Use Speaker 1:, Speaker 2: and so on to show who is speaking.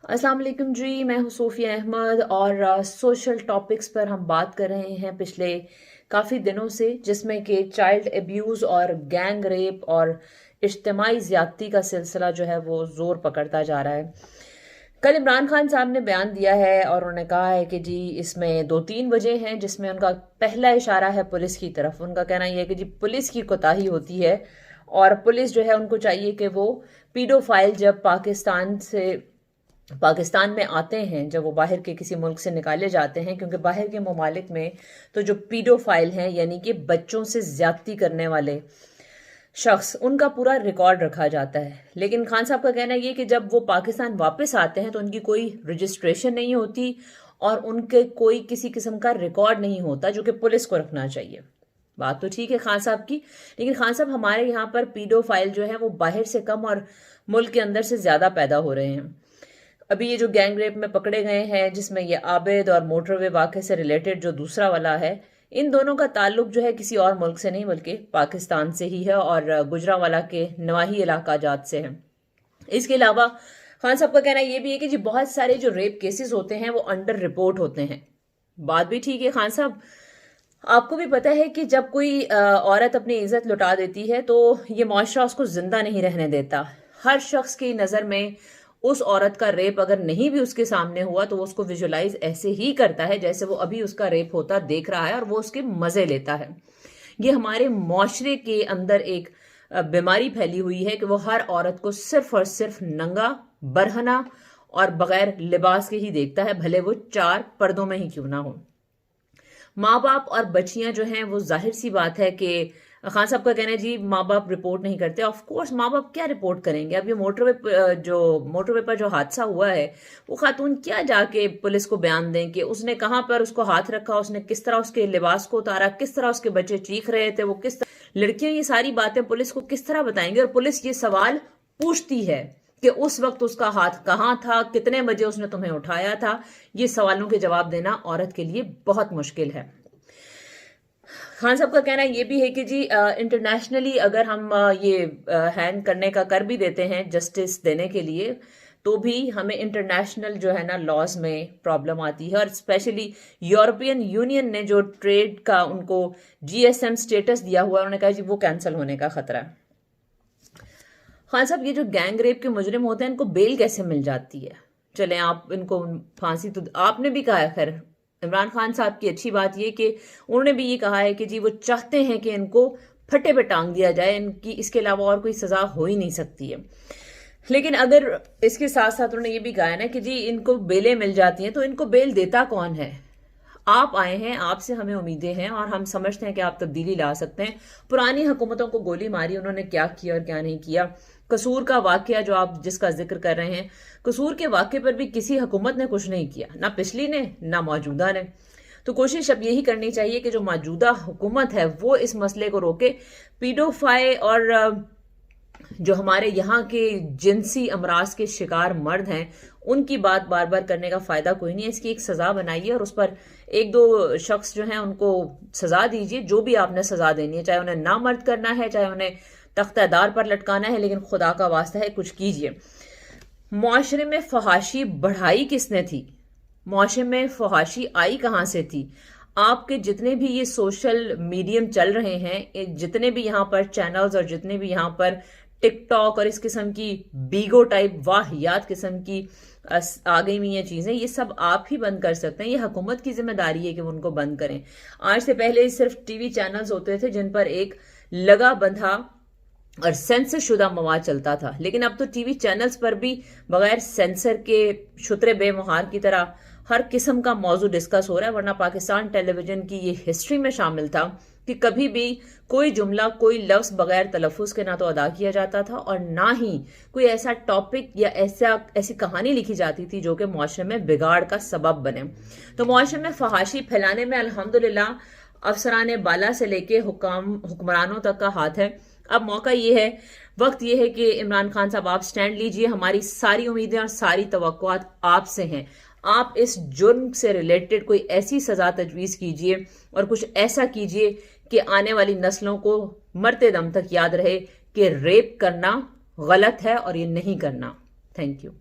Speaker 1: अस्सलाम वालेकुम जी, मैं हूँ सोफिया अहमद और सोशल टॉपिक्स पर हम बात कर रहे हैं पिछले काफ़ी दिनों से, जिसमें कि चाइल्ड एब्यूज़ और गैंग रेप और इज्तिमाई ज़्यादती का सिलसिला जो है वो ज़ोर पकड़ता जा रहा है। कल इमरान खान साहब ने बयान दिया है और उन्होंने कहा है कि जी इसमें दो तीन वजह हैं, जिसमें उनका पहला इशारा है पुलिस की तरफ। उनका कहना यह है कि जी पुलिस की कोताही होती है और पुलिस जो है उनको चाहिए कि वो पीडोफाइल जब पाकिस्तान में आते हैं, जब वो बाहर के किसी मुल्क से निकाले जाते हैं, क्योंकि बाहर के ममालिक में तो जो पीडोफाइल हैं यानी कि बच्चों से ज्यादती करने वाले शख्स, उनका पूरा रिकॉर्ड रखा जाता है। लेकिन खान साहब का कहना ये कि जब वो पाकिस्तान वापस आते हैं तो उनकी कोई रजिस्ट्रेशन नहीं होती और उनके कोई किसी किस्म का रिकॉर्ड नहीं होता, जो कि पुलिस को रखना चाहिए। बात तो ठीक है खान साहब की, लेकिन खान साहब हमारे यहाँ पर पीडोफाइल जो है वो बाहर से कम और मुल्क के अंदर से ज्यादा पैदा हो रहे हैं। अभी ये जो गैंग रेप में पकड़े गए हैं, जिसमें ये आबिद और मोटरवे वाक़े से रिलेटेड जो दूसरा वाला है, इन दोनों का ताल्लुक जो है किसी और मुल्क से नहीं बल्कि पाकिस्तान से ही है और गुजरांवाला के नवाही इलाका जात से है। इसके अलावा खान साहब का कहना यह भी है कि जी बहुत सारे जो रेप केसेस होते हैं वो अंडर रिपोर्ट होते हैं। बात भी ठीक है खान साहब, आपको भी पता है कि जब कोई औरत अपनी इज्जत लुटा देती है तो ये मुआशरा उसको जिंदा नहीं रहने देता। हर शख्स की नज़र में उस औरत का रेप अगर नहीं भी उसके सामने हुआ तो वो उसको विजुलाइज ऐसे ही करता है जैसे वो अभी उसका रेप होता देख रहा है और वो उसके मजे लेता है। ये हमारे मुआशरे के अंदर एक बीमारी फैली हुई है कि वो हर औरत को सिर्फ और सिर्फ नंगा, बरहना और बगैर लिबास के ही देखता है, भले वो चार पर्दों में ही क्यों ना हो। माँ बाप और बच्चियां जो हैं वो जाहिर सी बात है कि खान साहब का कहना है जी माँ बाप रिपोर्ट नहीं करते। ऑफ कोर्स माँ बाप क्या रिपोर्ट करेंगे। अब ये मोटरवे पर जो हादसा हुआ है, वो खातून क्या जाके पुलिस को बयान दें कि उसने कहाँ पर उसको हाथ रखा, उसने किस तरह उसके लिबास को उतारा, किस तरह उसके बच्चे चीख रहे थे, वो किस तरह लड़कियां ये सारी बातें पुलिस को किस तरह बताएंगे। और पुलिस ये सवाल पूछती है कि उस वक्त उसका हाथ कहाँ था, कितने बजे उसने तुम्हें उठाया था। ये सवालों के जवाब देना औरत के लिए बहुत मुश्किल है। खान साहब का कहना ये भी है कि जी इंटरनेशनली अगर हम ये हैंग करने का कर भी देते हैं जस्टिस देने के लिए, तो भी हमें इंटरनेशनल जो है ना लॉज में प्रॉब्लम आती है। और स्पेशली यूरोपियन यूनियन ने जो ट्रेड का उनको जीएसएम स्टेटस दिया हुआ है, उन्होंने कहा जी वो कैंसिल होने का खतरा है। खान साहब ये जो गैंग रेप के मुजरिम होते हैं, इनको बेल कैसे मिल जाती है? चले आप इनको फांसी तो आपने भी कहा है, खैर इमरान खान साहब की अच्छी बात ये कि उन्होंने भी ये कहा है कि जी वो चाहते हैं कि इनको फटे पे टांग दिया जाए, इनकी इसके अलावा और कोई सजा हो ही नहीं सकती है। लेकिन अगर इसके साथ साथ उन्होंने ये भी कहा है ना कि जी इनको बेलें मिल जाती हैं, तो इनको बेल देता कौन है? आप आए हैं, आपसे हमें उम्मीदें हैं और हम समझते हैं कि आप तब्दीली ला सकते हैं। पुरानी हुकूमतों को गोली मारी, उन्होंने क्या किया और क्या नहीं किया। कसूर का वाकया जो आप जिसका जिक्र कर रहे हैं, कसूर के वाकये पर भी किसी हुकूमत ने कुछ नहीं किया, ना पिछली ने ना मौजूदा ने। तो कोशिश अब यही करनी चाहिए कि जो मौजूदा हुकूमत है वो इस मसले को रोके। पीडोफाई और जो हमारे यहाँ के जिनसी अमराज के शिकार मर्द हैं, उनकी बात बार बार करने का फायदा कोई नहीं है। इसकी एक सजा बनाइए और उस पर एक दो शख्स जो हैं उनको सजा दीजिए, जो भी आपने सजा देनी है, चाहे उन्हें नामर्द करना है, चाहे उन्हें तख्तादार पर लटकाना है, लेकिन खुदा का वास्ता है कुछ कीजिए। मुआशरे में फहाशी बढ़ाई किसने थी? मुआशरे में फहाशी आई कहां से थी? आपके जितने भी ये सोशल मीडियम चल रहे हैं, जितने भी यहाँ पर चैनल्स और जितने भी यहाँ पर टिकटॉक और इस किस्म की बीगो टाइप वाहियात किस्म की आ गई हुई ये चीजें, ये सब आप ही बंद कर सकते हैं। ये हुकूमत की जिम्मेदारी है कि वो उनको बंद करें। आज से पहले सिर्फ टीवी चैनल्स होते थे जिन पर एक लगा बंधा और सेंसर शुदा मवाद चलता था, लेकिन अब तो टीवी चैनल्स पर भी बगैर सेंसर के शुतरे बेमुहार की तरह हर किस्म का मौजू डिस्कस हो रहा है। वरना पाकिस्तान टेलीविजन की ये हिस्ट्री में शामिल था कि कभी भी कोई जुमला, कोई लफ्ज बगैर तलफ़ुज़ के ना तो अदा किया जाता था और ना ही कोई ऐसा टॉपिक या ऐसी कहानी लिखी जाती थी जो कि मुआशरे में बिगाड़ का सबब बने। तो मुआशरे में फहाशी फैलाने में अल्हम्दुलिल्लाह अफसरान बाला से लेके हुक्मरानों तक का हाथ है। अब मौका ये है, वक्त ये है कि इमरान खान साहब आप स्टैंड लीजिए। हमारी सारी उम्मीदें और सारी तवक्कुआत आपसे हैं। आप इस जुर्म से रिलेटेड कोई ऐसी सजा तजवीज कीजिए और कुछ ऐसा कीजिए कि आने वाली नस्लों को मरते दम तक याद रहे कि रेप करना गलत है और ये नहीं करना। Thank you.